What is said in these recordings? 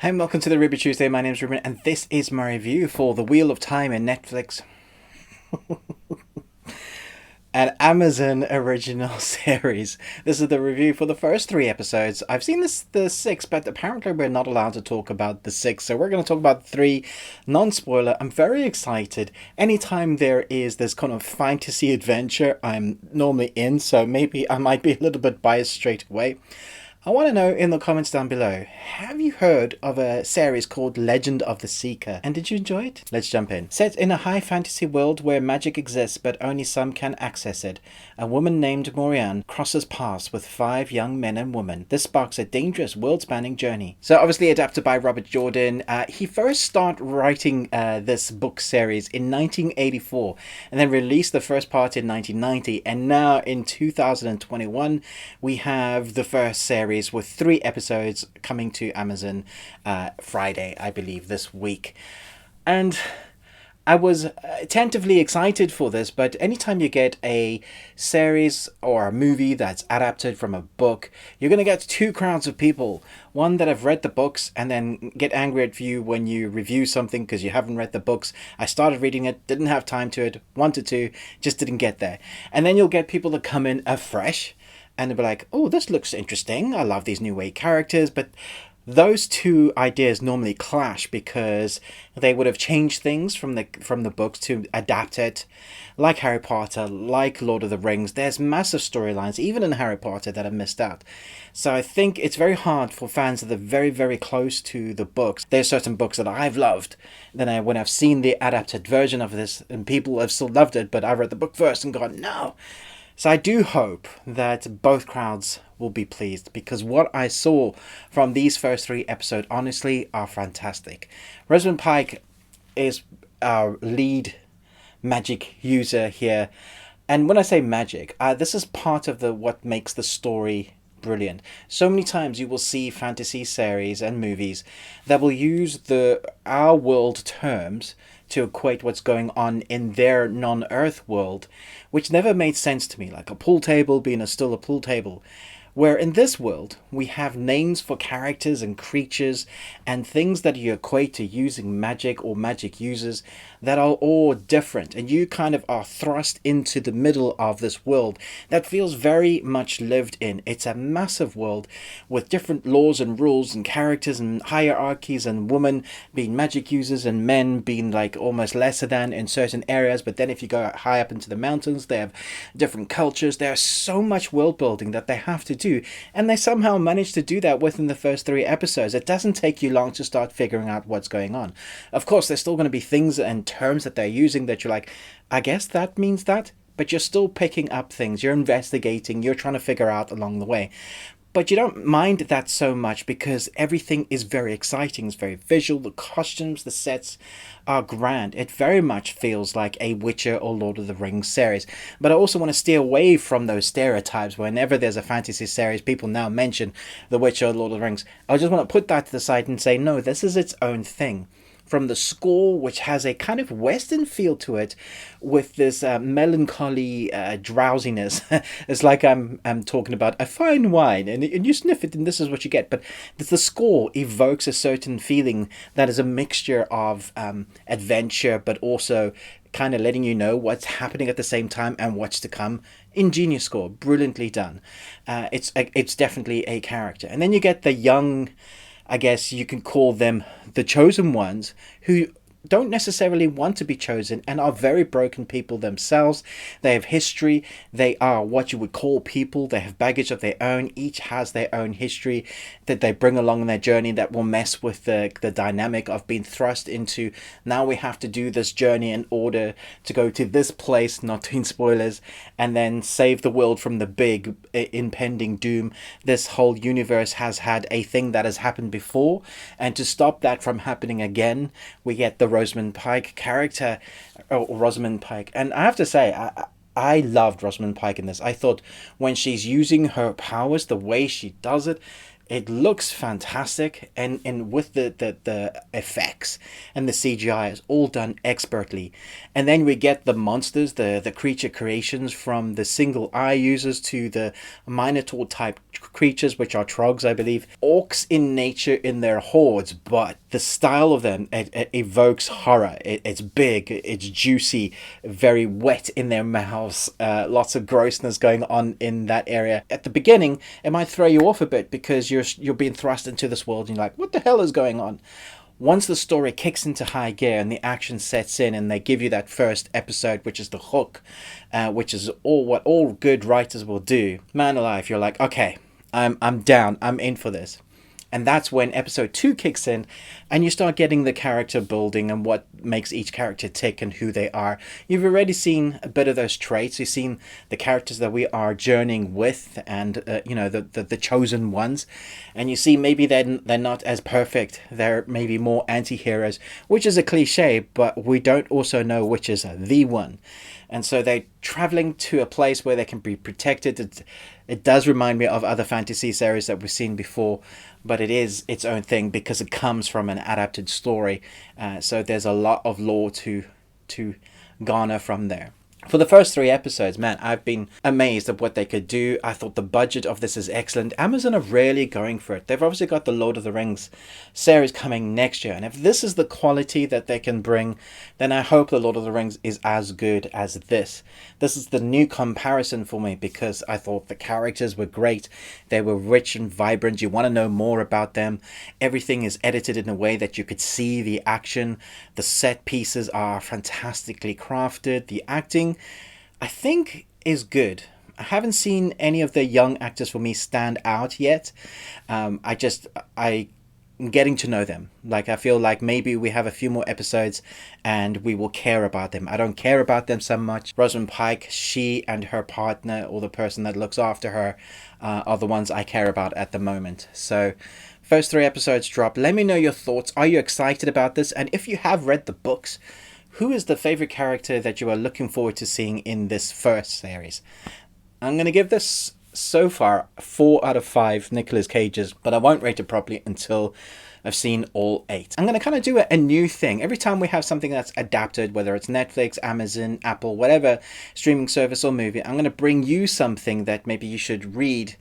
Hi and welcome to the Ruby Tuesday. My name's Ruben, and this is my review for The Wheel of Time in Netflix, an Amazon original series. This is the review for the first three episodes. I've seen the six, but apparently we're not allowed to talk about the six, so we're going to talk about three, non-spoiler. I'm very excited. Anytime there is this kind of fantasy adventure, I'm normally in, so maybe I might be a little bit biased straight away. I want to know in the comments down below, have you heard of a series called Legend of the Seeker? And did you enjoy it? Let's jump in. Set in a high fantasy world where magic exists but only some can access it, a woman named Morianne crosses paths with five young men and women. This sparks a dangerous world-spanning journey. So obviously adapted by Robert Jordan. He first started writing this book series in 1984 and then released the first part in 1990, and now in 2021 we have the first series with three episodes coming to Amazon Friday, I believe, this week. And I was tentatively excited for this, but anytime you get a series or a movie that's adapted from a book, you're going to get two crowds of people. One that have read the books and then get angry at you when you review something because you haven't read the books. I started reading it, didn't have time to it, wanted to, just didn't get there. And then you'll get people that come in afresh and they'll be like, oh, this looks interesting. I love these new way characters. But those two ideas normally clash because they would have changed things from the books to adapt it. Like Harry Potter, like Lord of the Rings, there's massive storylines, even in Harry Potter, that are missed out. So I think it's very hard for fans that are very, very close to the books. There's certain books that I've loved, when I've seen the adapted version of this, and people have still loved it, but I read the book first and gone, no. So I do hope that both crowds will be pleased, because what I saw from these first three episodes honestly are fantastic. Rosamund Pike is our lead magic user here, and when I say magic, this is part of what makes the story brilliant. So many times you will see fantasy series and movies that will use our world terms to equate what's going on in their non-Earth world, which never made sense to me, like a pool table being still a pool table. Where in this world, we have names for characters and creatures and things that you equate to using magic or magic users that are all different. And you kind of are thrust into the middle of this world that feels very much lived in. It's a massive world with different laws and rules and characters and hierarchies, and women being magic users and men being like almost lesser than in certain areas. But then if you go high up into the mountains, they have different cultures. There's so much world building that they have to do, and they somehow managed to do that within the first three episodes. It doesn't take you long to start figuring out what's going on. Of course, there's still going to be things and terms that they're using that you're like, I guess that means that, but you're still picking up things, you're investigating, you're trying to figure out along the way. But you don't mind that so much because everything is very exciting. It's very visual. The costumes, the sets are grand. It very much feels like a Witcher or Lord of the Rings series. But I also want to steer away from those stereotypes. Whenever there's a fantasy series, people now mention The Witcher or Lord of the Rings. I just want to put that to the side and say, no, this is its own thing. From the score, which has a kind of Western feel to it, with this melancholy drowsiness. It's like I'm talking about a fine wine, and you sniff it, and this is what you get. But the score evokes a certain feeling that is a mixture of adventure, but also kind of letting you know what's happening at the same time and what's to come. Ingenious score, brilliantly done. It's definitely a character, and then you get the young, I guess you can call them the chosen ones, who don't necessarily want to be chosen and are very broken people themselves. They have history. They are what you would call people. They have baggage of their own. Each has their own history that they bring along in their journey that will mess with the dynamic of being thrust into, now we have to do this journey in order to go to this place, not in spoilers, and then save the world from the big impending doom. This whole universe has had a thing that has happened before, and to stop that from happening again, we get the Rosamund Pike character, or Rosamund Pike. And I have to say, I loved Rosamund Pike in this. I thought when she's using her powers, the way she does it, It looks fantastic, and with the effects and the CGI is all done expertly. And then we get the monsters, the creature creations, from the single eye users to the Minotaur type creatures, which are trogs, I believe. Orcs in nature in their hordes, but the style of them, it evokes horror. It's big, it's juicy, very wet in their mouths, lots of grossness going on in that area. At the beginning, it might throw you off a bit because you're being thrust into this world and you're like, what the hell is going on? Once the story kicks into high gear and the action sets in and they give you that first episode, which is the hook, which is what all good writers will do, man alive, you're like, okay, I'm down, I'm in for this. And that's when episode 2 kicks in and you start getting the character building and what makes each character tick and who they are. You've already seen a bit of those traits. You've seen the characters that we are journeying with and, the chosen ones. And you see maybe they're not as perfect. They're maybe more anti-heroes, which is a cliche, but we don't also know which is the one. And so they're traveling to a place where they can be protected. It does remind me of other fantasy series that we've seen before, but it is its own thing because it comes from an adapted story. So there's a lot of lore to garner from there. For the first 3 episodes, man, I've been amazed at what they could do. I thought the budget of this is excellent. Amazon are really going for it. They've obviously got the Lord of the Rings series coming next year. And if this is the quality that they can bring, then I hope the Lord of the Rings is as good as this. This is the new comparison for me because I thought the characters were great. They were rich and vibrant. You want to know more about them. Everything is edited in a way that you could see the action. The set pieces are fantastically crafted. The acting, I think, is good. I haven't seen any of the young actors for me stand out yet. I'm getting to know them. Like, I feel like maybe we have a few more episodes and we will care about them. I don't care about them so much. Rosamund Pike, she and her partner, or the person that looks after her, are the ones I care about at the moment. So first 3 episodes drop. Let me know your thoughts. Are you excited about this? And if you have read the books, who is the favorite character that you are looking forward to seeing in this first series? I'm going to give this, so far, 4 out of 5 Nicolas Cages, but I won't rate it properly until I've seen all 8. I'm going to kind of do a new thing. Every time we have something that's adapted, whether it's Netflix, Amazon, Apple, whatever streaming service or movie, I'm going to bring you something that maybe you should read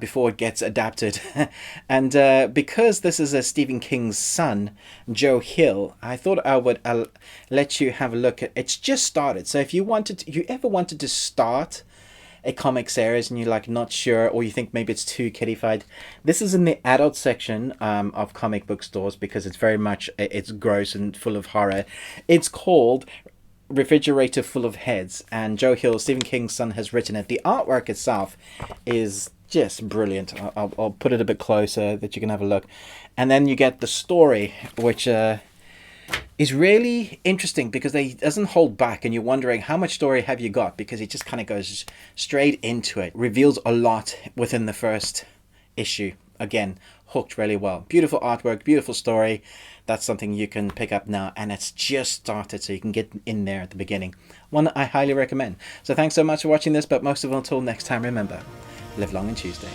before it gets adapted. And because this is a Stephen King's son, Joe Hill, I thought I would let you have a look at. It's just started, so if you ever wanted to start a comic series and you're like not sure, or you think maybe it's too kiddified, this is in the adult section of comic book stores because it's very much, it's gross and full of horror. It's called Refrigerator Full of Heads, and Joe Hill, Stephen King's son, has written it. The artwork itself is just brilliant. I'll put it a bit closer that you can have a look. And then you get the story, which is really interesting because he doesn't hold back and you're wondering how much story have you got, because he just kind of goes straight into it. Reveals a lot within the first issue. Again, hooked really well. Beautiful artwork, beautiful story. That's something you can pick up now, and it's just started, so you can get in there at the beginning. One I highly recommend. So thanks so much for watching this, but most of all, until next time, remember, live long and Tuesday.